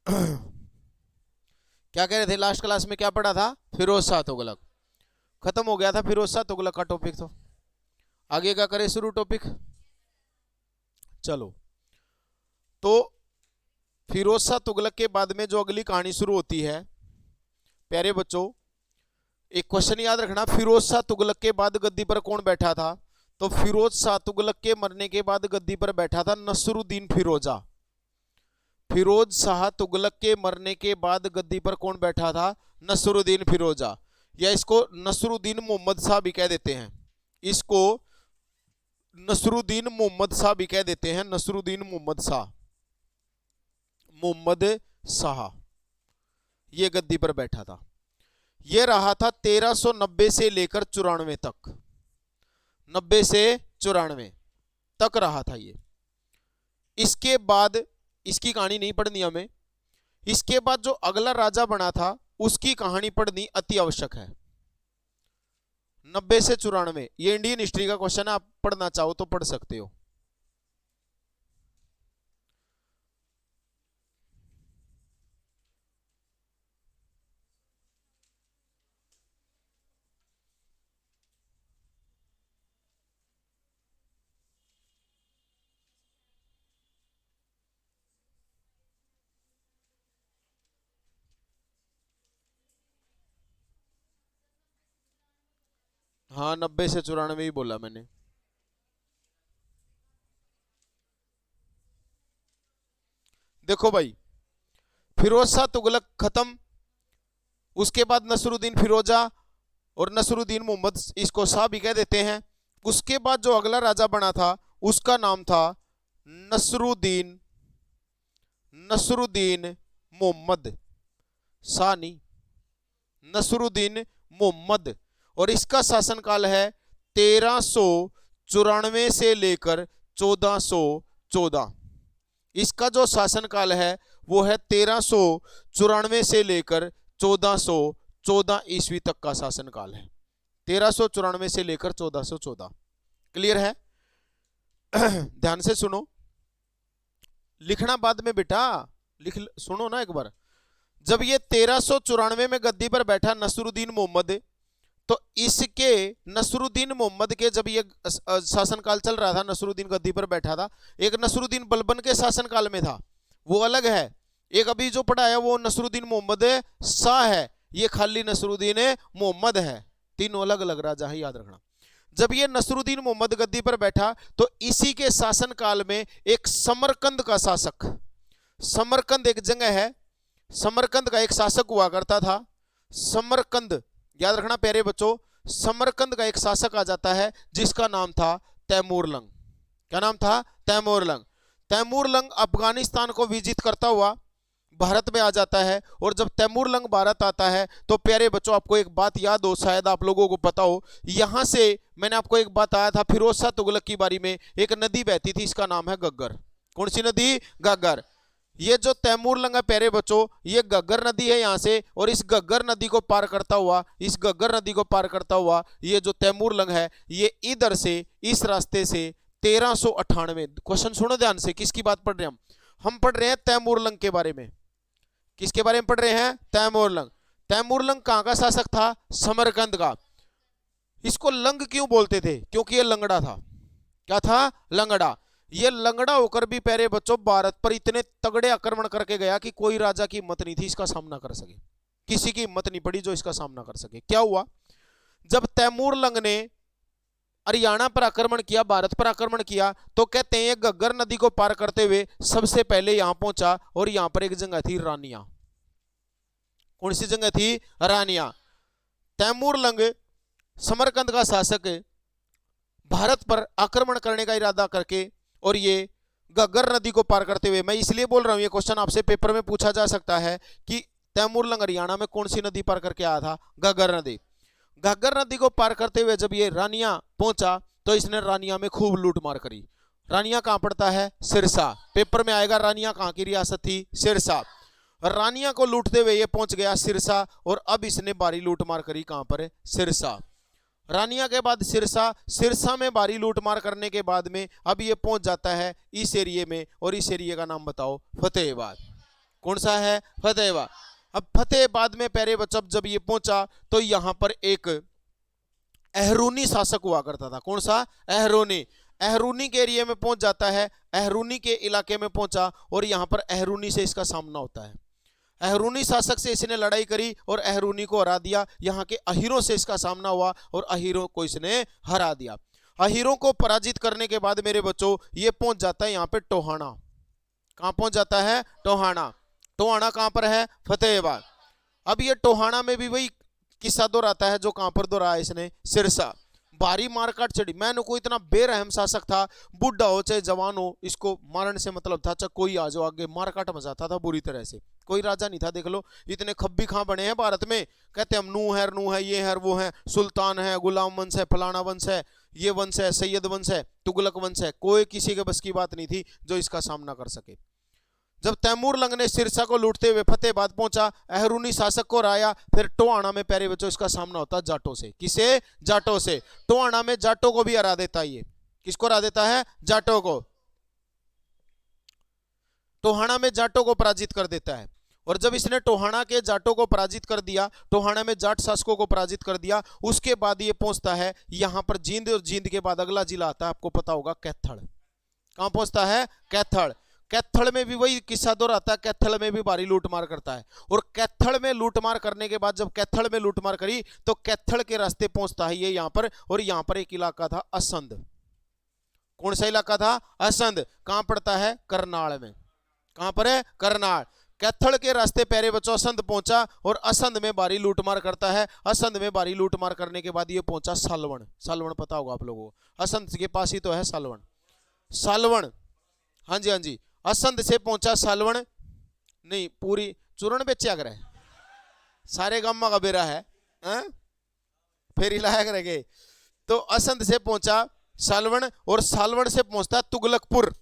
क्या कह रहे थे लास्ट क्लास में, क्या पढ़ा था? फिरोज शाह तुगलक। खत्म हो गया था फिरोज शाह तुगलक का टॉपिक। तो आगे का करें शुरू टॉपिक। चलो, तो फिरोज शाह तुगलक के बाद में जो अगली कहानी शुरू होती है, प्यारे बच्चों एक क्वेश्चन याद रखना, फिरोज शाह तुगलक के बाद गद्दी पर कौन बैठा था? तो फिरोज शाह तुगलक के मरने के बाद गद्दी पर बैठा था नसरुद्दीन फिरोजा। फिरोज शाह तुगलक के मरने के बाद गद्दी पर कौन बैठा था? नसरुद्दीन फिरोजा, या इसको नसरुद्दीन मोहम्मद शाह भी कह देते हैं। इसको नसरुद्दीन मोहम्मद शाह भी कह देते हैं, नसरुद्दीन मोहम्मद शाह। मोहम्मद शाह ये गद्दी पर बैठा था। ये रहा था 1390 से लेकर 94 तक, 90 से 94 तक रहा था ये। इसके बाद इसकी कहानी नहीं पढ़नी हमें। इसके बाद जो अगला राजा बना था उसकी कहानी पढ़नी अति आवश्यक है। 90 से 94 ये इंडियन हिस्ट्री का क्वेश्चन है, आप पढ़ना चाहो तो पढ़ सकते हो। हाँ 90 से 94 ही बोला मैंने। देखो भाई, फिरोज शाह तुगलक खत्म, उसके बाद नसरुद्दीन फिरोजा और नसरुद्दीन मोहम्मद, इसको शाह भी कह देते हैं। उसके बाद जो अगला राजा बना था उसका नाम था नसरुद्दीन, नसरुद्दीन मोहम्मद शाह नहीं, नसरुद्दीन मोहम्मद। और इसका शासनकाल है 1394 से लेकर 1414। इसका जो शासनकाल है वो है 1394 से लेकर 1414 ईस्वी तक का शासनकाल है। 1394 से लेकर 1414। क्लियर है? ध्यान से सुनो, लिखना बाद में बेटा, लिख सुनो ना एक बार। जब ये 1394 में गद्दी पर बैठा नसरुद्दीन मोहम्मद, तो इसके नसरुद्दीन मोहम्मद के जब ये शासनकाल चल रहा था, नसरुद्दीन गद्दी पर बैठा था, एक नसरुद्दीन बलबन के शासनकाल में था, वो अलग है। एक अभी जो पढ़ा है वो नसरुद्दीन मोहम्मद शाह है, ये खाली नसरुद्दीन मोहम्मद है। तीनों अलग अलग राजा है, याद रखना। जब ये नसरुद्दीन मोहम्मद गद्दी पर बैठा तो इसी के शासनकाल में एक समरकंद का शासक, समरकंद एक जगह है, समरकंद का एक शासक हुआ करता था। समरकंद याद रखना प्यारे बच्चों, समरकंद का एक शासक आ जाता है जिसका नाम था तैमूरलंग। क्या नाम था? तैमूरलंग। तैमूरलंग अफगानिस्तान को विजिट करता हुआ भारत में आ जाता है। और जब तैमूरलंग भारत आता है तो प्यारे बच्चों आपको एक बात याद हो, शायद आप लोगों को पता हो, यहां से मैंने आपको एक बात आया था फिरोज शाह तुगलक की बारी में, एक नदी बहती थी, इसका नाम है गग्गर। कौन सी नदी? गग्गर। ये जो तैमूरलंग है प्यारे बच्चों, ये गग्गर नदी है यहाँ से, और इस गग्गर नदी को पार करता हुआ, इस गग्गर नदी को पार करता हुआ ये जो तैमूरलंग है, ये इधर से इस रास्ते से 1398, क्वेश्चन सुनो ध्यान से, किसकी बात पढ़ रहे हैं हम पढ़ रहे हैं तैमूरलंग के बारे में। किसके बारे में पढ़ रहे हैं? तैमूरलंग। तैमूरलंग कहाँ का शासक था? समरकंद का। इसको लंग क्यों बोलते थे? क्योंकि ये लंगड़ा था। क्या था? लंगड़ा। ये लंगड़ा होकर भी प्यारे बच्चों भारत पर इतने तगड़े आक्रमण करके गया कि कोई राजा की हिम्मत नहीं थी इसका सामना कर सके, किसी की हिम्मत नहीं पड़ी जो इसका सामना कर सके। क्या हुआ, जब तैमूरलंग ने हरियाणा पर आक्रमण किया, भारत पर आक्रमण किया, तो कहते हैं गग्गर नदी को पार करते हुए सबसे पहले यहां पहुंचा, और यहां पर एक जगह थी रानिया। कौन सी जगह थी? रानिया। तैमूरलंग समरकंद का शासक भारत पर आक्रमण करने का इरादा करके, और ये गग्गर नदी को पार करते हुए, मैं इसलिए बोल रहा हूं ये क्वेश्चन आपसे पेपर में पूछा जा सकता है कि तैमूरलंग हरियाणा में कौन सी नदी पार करके आया था? गग्गर नदी। घग्गर नदी को पार करते हुए जब ये रानिया पहुंचा तो इसने रानिया में खूब लूटमार करी। रानिया कहां पड़ता है? सिरसा। पेपर में आएगा रानिया कहां की रियासत थी? सिरसा। रानिया को लूटते हुए ये पहुंच गया सिरसा, और अब इसने भारी लूटमार करी कहां पर? सिरसा। रानिया के बाद सिरसा, सिरसा में भारी लूटमार करने के बाद में अब ये पहुंच जाता है इस एरिए में, और इस एरिए का नाम बताओ? फतेहाबाद। कौन सा है? फतेहाबाद। अब फतेहाबाद में प्यारे बच्चों जब ये पहुंचा तो यहां पर एक अहरूनी शासक हुआ करता था। कौन सा? अहरूनी। अहरूनी के एरिया में पहुंच जाता है, अहरूनी के इलाके में पहुंचा और यहां पर अहरूनी से इसका सामना होता है। अहरूनी शासक से इसने लड़ाई करी और अहरूनी को हरा दिया। यहाँ के अहीरों से इसका सामना हुआ और अहीरों को इसने हरा दिया। अहीरों को पराजित करने के बाद मेरे बच्चों ये पहुंच जाता है यहाँ पे टोहाना। कहां पहुंच जाता है? टोहाना। टोहाना कहां पर है? फतेहाबाद। अब ये टोहाना में भी वही किस्सा दोहराता है जो कहां पर दोहराया इसने? सिरसा। भारी मारकाट चढ़ी। मैंने को इतना बेरहम शासक था, बुढ़ा हो चाहे जवान हो, इसको मारने से मतलब था चाहे कोई आ जाओ आगे, मारकाट मचाता था बुरी तरह से। कोई राजा नहीं था, देख लो इतने खब्बी खां बने हैं भारत में, कहते हम नू है ये है वो है, सुल्तान है, गुलाम वंश है, फलाना वंश है, ये वंश है, सैयद वंश है, तुगलक वंश है, कोई किसी के बस की बात नहीं थी जो इसका सामना कर सके। जब तैमूर लंग ने सिरसा को लूटते हुए फतेहाबाद पहुंचा, अहरूनी शासक को हराया, फिर टोहाना में प्यारे बच्चों इसका सामना होता जाटों से। किसे? जाटों से। टोहाना में जाटों को भी हरा देता है। ये किसको हरा देता है? जाटों को। टोहाना में जाटों को पराजित कर देता है। और जब इसने टोहाना के जाटों को पराजित कर दिया, टोहाना में जाट शासकों को पराजित कर दिया, उसके बाद ये पहुंचता है यहां पर जींद, और जींद के बाद अगला जिला आता है, आपको पता होगा, कैथल। कहां पहुंचता है? कैथल। कैथल में भी वही किस्सा दोहराता है, कैथल में भी भारी लूटमार करता है। और कैथल में लूटमार करने के बाद जब कैथल में लूटमार करी तो कैथल के रास्ते पहुंचता है ये यहां पर, और यहां पर एक इलाका था असंध। कौन सा इलाका था? असंध। कहां पड़ता है? करनाल में। कहां पर है? करनाल। कैथल के रास्ते प्यारे बच्चों असंध पहुंचा और असंध में भारी लूटमार करता है। असंध में भारी लूटमार करने के बाद ये पहुंचा सालवन। सालवन पता होगा आप लोगों को, असंध के पास ही तो है सालवन। सालवन, हाँ जी हाँ जी। असंध से पहुंचा सालवन, नहीं पूरी चूरण बेचा करे, सारे गामा का बेरा है, फेरी लाया करेंगे। तो असंध से पहुंचा सालवन और सालवन से पहुंचता तुगलकपुर।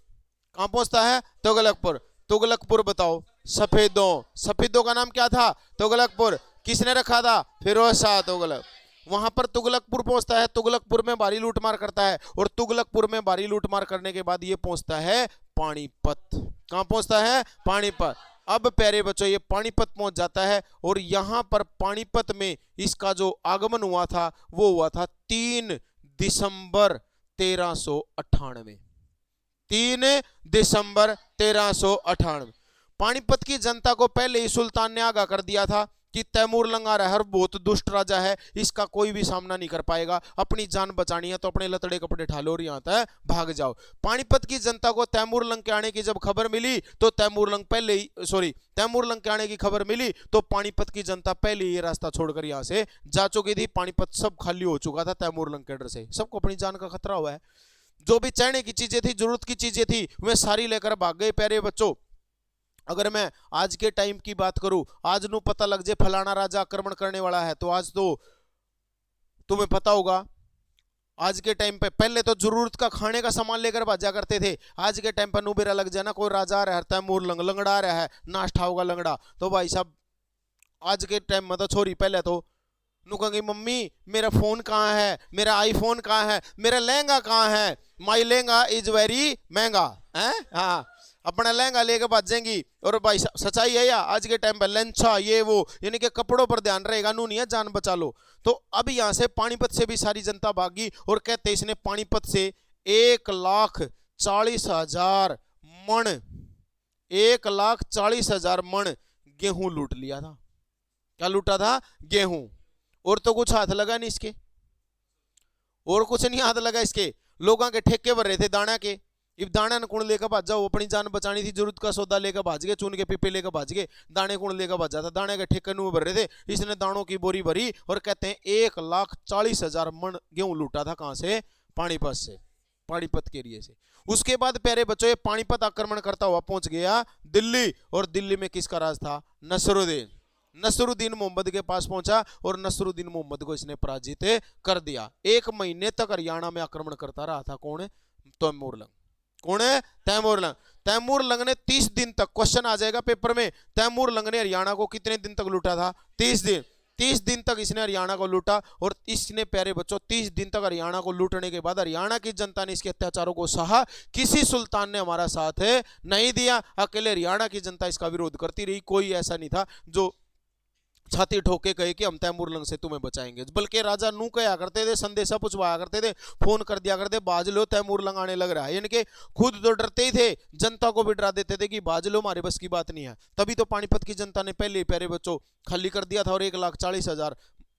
कहां पहुंचता है? तुगलकपुर। तुगलकपुर बताओ। सफेदों। सफेदों का नाम क्या था? तुगलकपुर। किसने रखा था? फिरोज शाह तुगलक। वहां पर तुगलकपुर पहुंचता है, तुगलकपुर में भारी लूटमार करता है और तुगलकपुर में भारी लूटमार करने के बाद ये पहुंचता है पानीपत। कहां पहुंचता है? पानीपत। अब प्यारे बच्चों ये पानीपत पहुंच जाता है और यहां पर पानीपत में इसका जो आगमन हुआ था वो हुआ था 3 दिसंबर 1398। 3 दिसंबर 1398। पानीपत की जनता को पहले ही सुल्तान ने आगाह कर दिया था कि तैमूर लंग आ रहा है, बहुत दुष्ट राजा है, इसका कोई भी सामना नहीं कर पाएगा, अपनी जान बचानी है तो अपने लतड़े कपड़े ठालो और यहाँ तक भाग जाओ। पानीपत की जनता को तैमूर लंग के आने की जब खबर मिली तो तैमूर लंग के आने की खबर मिली तो पानीपत की जनता पहले ये रास्ता छोड़कर यहाँ से जा चुकी थी। पानीपत सब खाली हो चुका था तैमूर लंग के डर से, सबको अपनी जान का खतरा हुआ है। जो भी चाहने की चीजें थी, जरूरत की चीजें थी, वे सारी लेकर भाग गए। प्यारे बच्चों अगर मैं आज के टाइम की बात करूं, आज नु पता लग जाए फलाना राजा आक्रमण करने वाला है तो आज तो तुम्हें पता होगा। आज के टाइम पे पहले तो जरूरत का खाने का सामान लेकर भाजा करते थे, आज के टाइम पर नुबेरा लग जाए ना, कोई राजा आ रहा है तैमूर लंग लंगड़ा आ रहा है, नाश्ता होगा लंगड़ा, तो भाई साहब आज के टाइम में तो छोरी पहले तो नु कहेंगी मम्मी मेरा फोन कहाँ है, मेरा आईफोन कहाँ है, मेरा लहंगा कहाँ है, माई लहंगा इज वेरी महंगा है, हाँ अपना लहंगा लेकर भाजेंगी। और भाई सच्चाई है या आज के टाइम पर लंचा ये वो, यानी कि कपड़ों पर ध्यान रहेगा, नू नहीं है जान बचा लो। तो अब यहाँ से पानीपत से भी सारी जनता भागी और कहते इसने पानीपत से 1,40,000 मन 1,40,000 मन गेहूं लूट लिया था। क्या लूटा था? गेहूं। और तो कुछ हाथ लगा नहीं इसके, और कुछ नहीं हाथ लगा इसके। लोगों के ठेके भर रहे थे दाना के, इब दाना न कुण लेकर भाज जाओ, अपनी जान बचानी थी, जरूरत का सौदा लेकर भाज गए, चून के पीपे लेकर भाज गए, दाने कुण लेकर भाजा था, दाने के ठेके नु भर रहे थे, इसने दानों की बोरी भरी और कहते हैं 1,40,000 मन गेहूं लूटा था। कहां से? पानीपत से, पानीपत के एरिया से। उसके बाद प्यारे बच्चों ये पानीपत आक्रमण करता हुआ पहुंच गया दिल्ली, और दिल्ली में किसका राज था? नसरुद्दीन। नसरुद्दीन मोहम्मद के पास पहुंचा और नसरुद्दीन मोहम्मद को इसने पराजित कर दिया। 1 महीने तक हरियाणा में आक्रमण करता रहा था। कौन है? तैमूर लंग। कौन है? तैमूर लंग। तैमूर लंग ने 30 दिन तक, क्वेश्चन आ जाएगा पेपर में, तैमूर लंग ने हरियाणा को कितने दिन तक लूटा था? 30 दिन। 30 दिन तक इसने हरियाणा को लूटा और इसने प्यारे बच्चों 30 दिन तक हरियाणा को लूटने के बाद हरियाणा की जनता ने इसके अत्याचारों को सहा। किसी सुल्तान ने हमारा साथ नहीं दिया, अकेले हरियाणा की जनता इसका विरोध करती रही। कोई ऐसा नहीं था जो छाती ठोके कहे कि हम तैमूरलंग से तुम्हें बचाएंगे, बल्कि राजा नू कहा करते थे, संदेशा पूछवाया करते थे, फोन कर दिया करते, बाज लो तैमूरलंग आने लग रहा है। यानी कि खुद तो डरते ही थे, जनता को भी डरा देते थे कि बाज लो, हमारे बस की बात नहीं है। तभी तो पानीपत की जनता ने पहले प्यारे बच्चों खाली कर दिया था और 1,40,000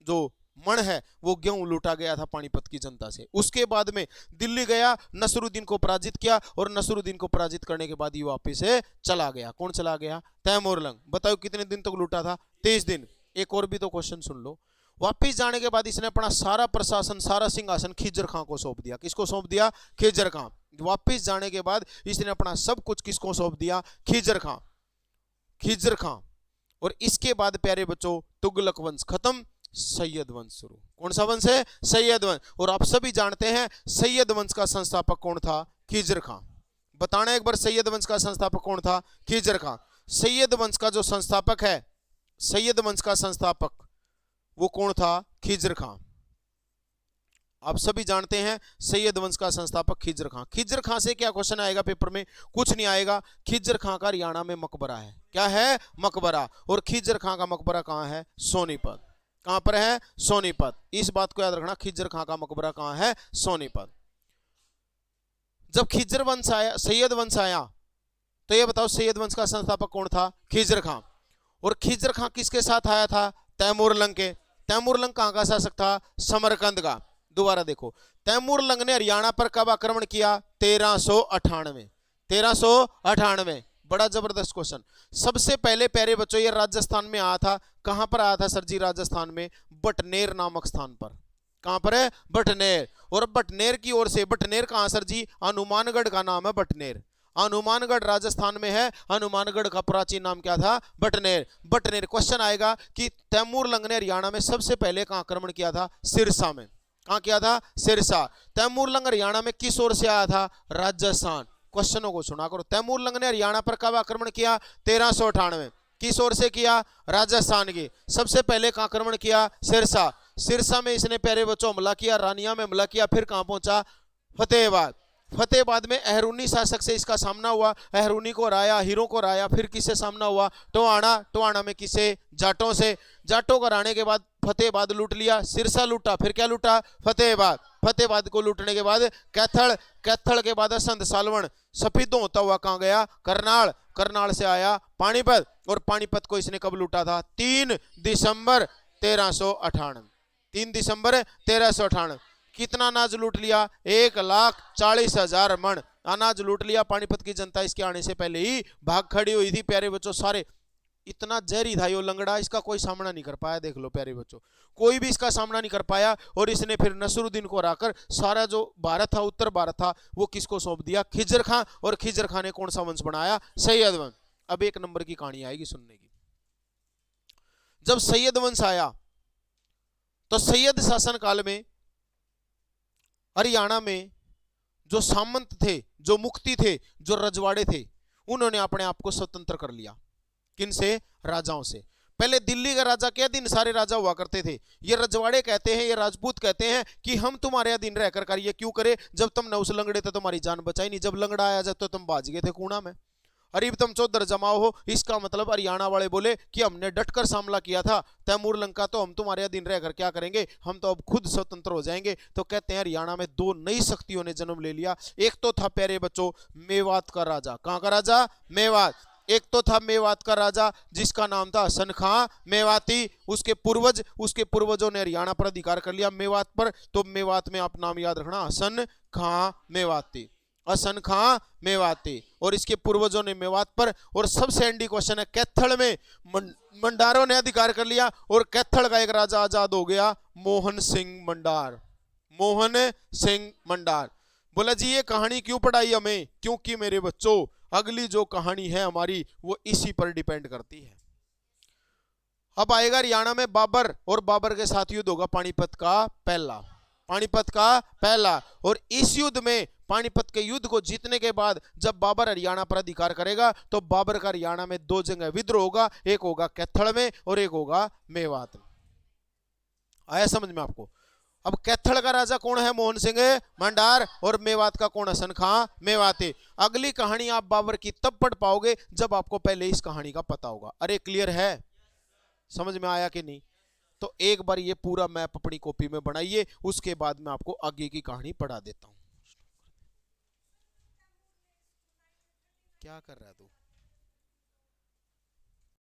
जो मन है वो गेहूं लूटा गया था पानीपत की जनता से। उसके बाद में दिल्ली गया, नसरुद्दीन को पराजित किया और नसरुद्दीन को पराजित करने के बाद ये वापिस चला गया। कौन चला गया? तैमूरलंग। बताओ कितने दिन तक लूटा था? 30 दिन। एक और भी तो क्वेश्चन सुन लो। वापिस जाने के बाद इसने अपना सारा प्रशासन, सारा सिंहासन खिज्जर खां को सौंप दिया। किसको सौंप दिया? खिज्जर खां। वापिस जाने के बाद इसने अपना सब कुछ किसको सौंप दिया? खिज्जर खां। खिज्जर खां। और इसके बाद प्यारे बच्चों तुगलक वंश खत्म, सैयद वंश शुरू। कौन सा वंश है? सैयद वंश। और आप सभी जानते हैं सैयद वंश का संस्थापक कौन था? खिज्जर खां। बताना एक बार, सैयद वंश का संस्थापक कौन था? खिज्जर खां। सैयद वंश का जो संस्थापक है, सैयद वंश का संस्थापक वो कौन था? खिज्जर खां। आप सभी जानते हैं सैयद वंश का संस्थापक खिज्जर खां। खिज्जर खां से क्या क्वेश्चन आएगा पेपर में? कुछ नहीं आएगा। खिज्जर खां का हरियाणा में मकबरा है। क्या है? मकबरा। और खिज्जर खां का मकबरा कहां है? सोनीपत। कहां पर है? सोनीपत। इस बात को याद रखना, खिज्जर खां का मकबरा कहां है? सोनीपत। जब खिज्जर वंश आया, सैयद वंश आया, तो ये बताओ सैयद वंश का संस्थापक कौन था? खिज्जर खां। और खिज्जर खां किसके साथ आया था? तैमूरलंग के। तैमूरलंग कहां का शासक था? समरकंद का। दोबारा देखो, तैमूरलंग ने हरियाणा पर कब आक्रमण किया? 1398। 1398। बड़ा जबरदस्त क्वेश्चन। सबसे पहले प्यारे बच्चों ये राजस्थान में आया था। कहां पर आया था सर जी? राजस्थान में बटनेर नामक स्थान पर। कहां पर है? बटनेर। और बटनेर की ओर से, बटनेर कहां सर जी? हनुमानगढ़ का नाम है बटनेर। हनुमानगढ़ राजस्थान में है। हनुमानगढ़ का प्राचीन नाम क्या था? बटनेर। बटनेर। क्वेश्चन आएगा कि तैमूरलंग ने हरियाणा में सबसे पहले कहां आक्रमण किया था? सिरसा में। कहां किया था? सिरसा। तैमूरलंग हरियाणा में किस ओर से आया था? राजस्थान। क्वेश्चनों को सुना करो। तैमूरलंग ने हरियाणा पर कब आक्रमण किया? 1398। किस ओर से किया? राजस्थान की। सबसे पहले कहां आक्रमण किया? सिरसा। सिरसा में इसने प्यारे बच्चों हमला किया, रानिया में हमला किया, फिर कहां पहुंचा? फतेहाबाद। फतेहाबाद में अहरूनी शासक से इसका सामना हुआ, अहरूनी को हराया, हीरो को हराया। फिर किससे सामना हुआ? टोहाना। टोहाना में किसे? जाटों से। जाटों को हराने के बाद फतेहाबाद लूट लिया। सिरसा लूटा, फिर क्या लूटा? फतेहाबाद। फतेहाबाद को लूटने के बाद कैथल। कैथल के बाद संत सालवन सफीदों होता हुआ कहां गया? करनाल। करनाल से आया पानीपत। और पानीपत को इसने कब लूटा था? 3 दिसंबर 1398। 3 दिसंबर 1398। कितना अनाज लूट लिया? 1,40,000 मन अनाज लूट लिया। पानीपत की जनता इसके आने से पहले ही भाग खड़ी हुई थी प्यारे बच्चों। सारे इतना जहरी था यो लंगड़ा, इसका कोई सामना नहीं कर पाया। देख लो प्यारे बच्चों, कोई भी इसका सामना नहीं कर पाया। और इसने फिर नसरुद्दीन को हराकर सारा जो भारत था, उत्तर भारत था, वो किसको सौंप दिया? खिज्जर खां। और खिज्जर खां ने कौन सा वंश बनाया? सैयद वंश। अब 1 नंबर की कहानी आएगी सुनने की। जब सैयद वंश आया तो सैयद शासन काल में हरियाणा में जो सामंत थे, जो मुक्ति थे, जो रजवाड़े थे, उन्होंने अपने आप को स्वतंत्र कर लिया। किनसे? राजाओं से। पहले दिल्ली का राजा क्या, दिन सारे राजा हुआ करते थे। ये रजवाड़े कहते हैं, ये राजपूत कहते हैं कि हम तुम्हारे अधीन रहकर कार्य क्यों करें? जब तुमने उस लंगड़े थे तुम्हारी जान बचाई नहीं, जब लंगड़ा आया जब तो तुम भाज गए थे कूड़ा में। अरीब तुम चौधर जमाओ हो। इसका मतलब हरियाणा वाले बोले कि हमने डटकर सामना किया था तैमूरलंग का, तो हम तुम्हारे अधीन रहकर क्या करेंगे? हम तो अब खुद स्वतंत्र हो जाएंगे। तो कहते हैं हरियाणा में 2 नई शक्तियों ने जन्म ले लिया। एक तो था प्यारे बच्चों मेवात का राजा। कहां का राजा? मेवात। एक तो था मेवात का राजा जिसका नाम था हसन खां मेवाती। उसके पूर्वजों ने हरियाणा पर अधिकार कर लिया, मेवात पर। तो मेवात में आप नाम याद रखना, हसन खां मेवाती। हसन खां मेवाती। और इसके पूर्वजों ने मेवात पर। और सबसे एंडी क्वेश्चन है, कैथल में मंडारों ने अधिकार कर लिया और कैथल का एक राजा आजाद हो गया, मोहन सिंह मंडार। मोहन सिंह मंडार। बोला जी ये कहानी क्यों पढ़ाई हमें? क्योंकि मेरे बच्चों अगली जो कहानी है हमारी वो इसी पर डिपेंड करती है। अब आएगा हरियाणा में बाबर, और बाबर के साथ युद्ध होगा पानीपत का पहला। पानीपत का पहला। और इस युद्ध में, पानीपत के युद्ध को जीतने के बाद जब बाबर हरियाणा पर अधिकार करेगा तो बाबर का हरियाणा में 2 जगह विद्रोह होगा। एक होगा कैथल में और एक होगा मेवात में। आया समझ में आपको? अब कैथल का राजा कौन है? मोहन सिंह भंडार। और मेवात का कौन? हसन खां मेवाती। अगली कहानी आप बाबर की तब पढ़ पाओगे जब आपको पहले इस कहानी का पता होगा। अरे क्लियर है? समझ में आया कि नहीं? तो एक बार ये पूरा मैप अपनी कॉपी में बनाइए, उसके बाद मैं आपको आगे की कहानी पढ़ा देता हूं। क्या कर रहा है तू?